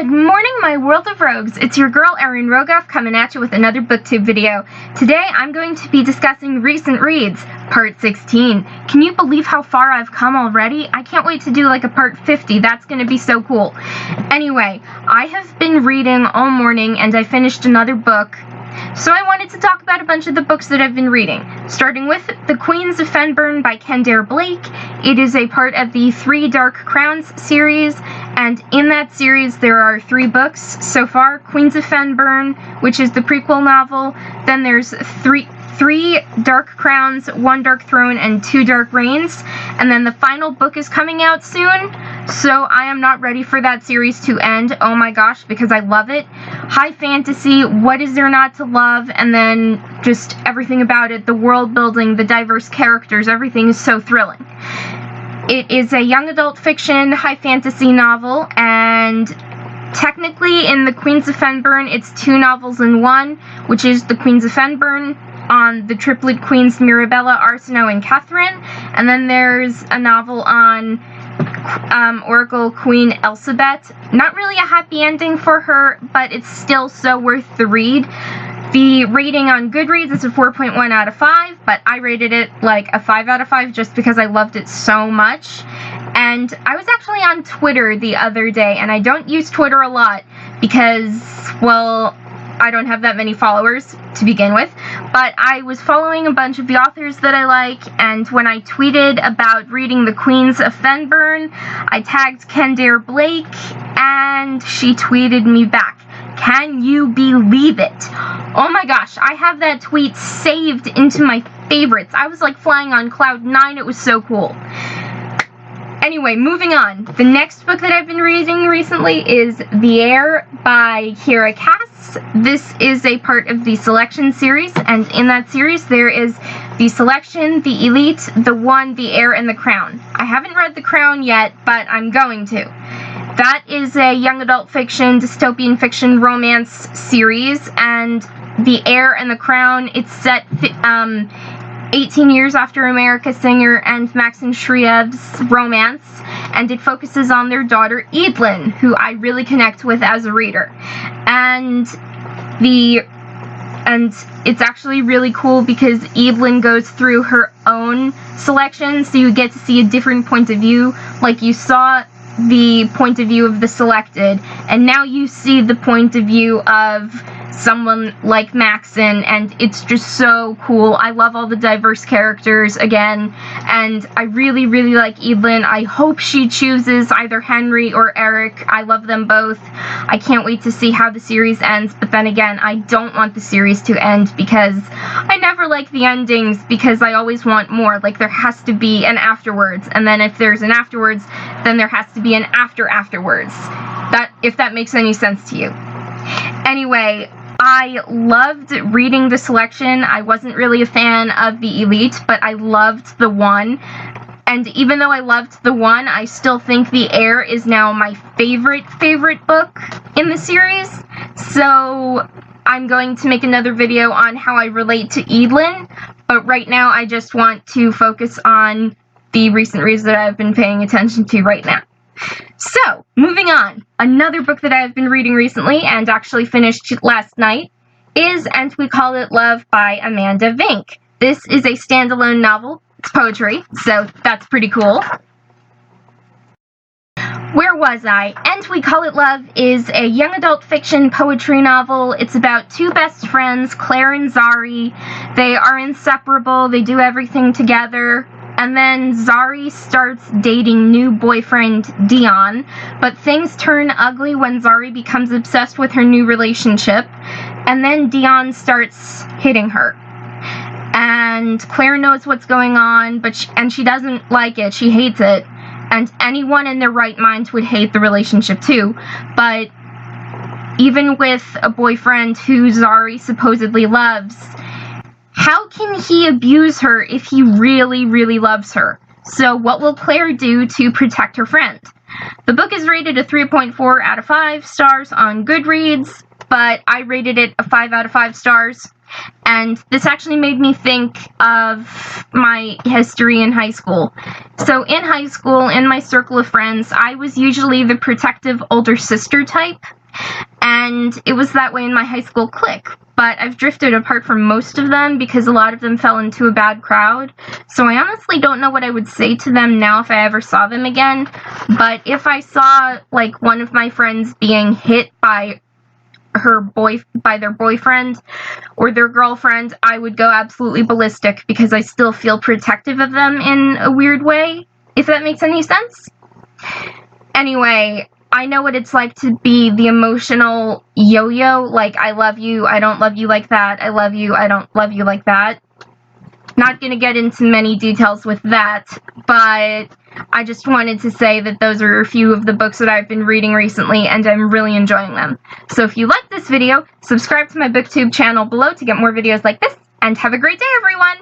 Good morning, my world of rogues. It's your girl, Erin Rogoff, coming at you with another booktube video. Today, I'm going to be discussing recent reads, part 16. Can you believe how far I've come already? I can't wait to do like a part 50. That's going to be so cool. Anyway, I have been reading all morning and I finished another book. So I wanted to talk about a bunch of the books that I've been reading, starting with The Queens of Fenburn by Kendare Blake. It is a part of the Three Dark Crowns series, and in that series there are 3 books so far. Queens of Fenburn, which is the prequel novel, then there's three Dark Crowns, 1 Dark Throne, and 2 Dark Reigns, and then the final book is coming out soon, so I am not ready for that series to end, oh my gosh, because I love it. High fantasy, what is there not to love, and then just everything about it, the world building, the diverse characters, everything is so thrilling. It is a young adult fiction, high fantasy novel, and technically in the Queens of Fenburn, it's 2 novels in 1, which is The Queens of Fenburn on the triplet queens Mirabella, Arsinoe, and Catherine, and then there's a novel on Oracle Queen Elsabeth. Not really a happy ending for her, but it's still so worth the read. The rating on Goodreads is a 4.1 out of 5, but I rated it like a 5 out of 5 just because I loved it so much. And I was actually on Twitter the other day, and I don't use Twitter a lot because, well, I don't have that many followers to begin with, but I was following a bunch of the authors that I like, and when I tweeted about reading The Queens of Fenburn, I tagged Kendare Blake, and she tweeted me back. Can you believe it? Oh my gosh, I have that tweet saved into my favorites. I was like flying on cloud 9, it was so cool. Anyway, moving on. The next book that I've been reading recently is The Heir by Kiera Cass. This is a part of the Selection series, and in that series there is the Selection, the Elite, the One, the Heir, and the Crown. I haven't read the Crown yet, but I'm going to. That is a young adult fiction, dystopian fiction romance series, and The Heir and the Crown, it's set 18 years after America Singer and Maxim Shriev's romance, and it focuses on their daughter Eadlyn, who I really connect with as a reader. And it's actually really cool because Eadlyn goes through her own selection, so you get to see a different point of view. Like, you saw the point of view of the selected, and now you see the point of view of someone like Maxon, and it's just so cool. I love all the diverse characters again, and I really, really like Eadlyn. I hope she chooses either Henry or Eric. I love them both. I can't wait to see how the series ends, but then again, I don't want the series to end because I never like the endings because I always want more. Like, there has to be an afterwards, and then if there's an afterwards, then there has to be an afterwards. If that makes any sense to you. Anyway, I loved reading the Selection. I wasn't really a fan of the Elite, but I loved the One. And even though I loved the One, I still think The Heir is now my favorite book in the series. So I'm going to make another video on how I relate to Eadlyn, but right now I just want to focus on the recent reads that I've been paying attention to right now. So, moving on, another book that I've been reading recently, and actually finished last night, is And We Call It Love by Amanda Vink. This is a standalone novel. It's poetry, so that's pretty cool. Where was I? And We Call It Love is a young adult fiction poetry novel. It's about 2 best friends, Claire and Zari. They are inseparable, they do everything together. And then Zari starts dating new boyfriend Dion, but things turn ugly when Zari becomes obsessed with her new relationship, and then Dion starts hitting her. And Claire knows what's going on, but she doesn't like it, she hates it, and anyone in their right mind would hate the relationship too, but even with a boyfriend who Zari supposedly loves, how can he abuse her if he really, really loves her? So what will Claire do to protect her friend? The book is rated a 3.4 out of 5 stars on Goodreads, but I rated it a 5 out of 5 stars. And this actually made me think of my history in high school. So in high school, in my circle of friends, I was usually the protective older sister type. And it was that way in my high school clique. But I've drifted apart from most of them because a lot of them fell into a bad crowd. So I honestly don't know what I would say to them now if I ever saw them again. But if I saw, like, one of my friends being hit by their boyfriend or their girlfriend, I would go absolutely ballistic because I still feel protective of them in a weird way, if that makes any sense. Anyway, I know what it's like to be the emotional yo-yo, like, I love you, I don't love you like that, I love you, I don't love you like that. Not gonna get into many details with that, but I just wanted to say that those are a few of the books that I've been reading recently, and I'm really enjoying them. So if you like this video, subscribe to my BookTube channel below to get more videos like this, and have a great day, everyone!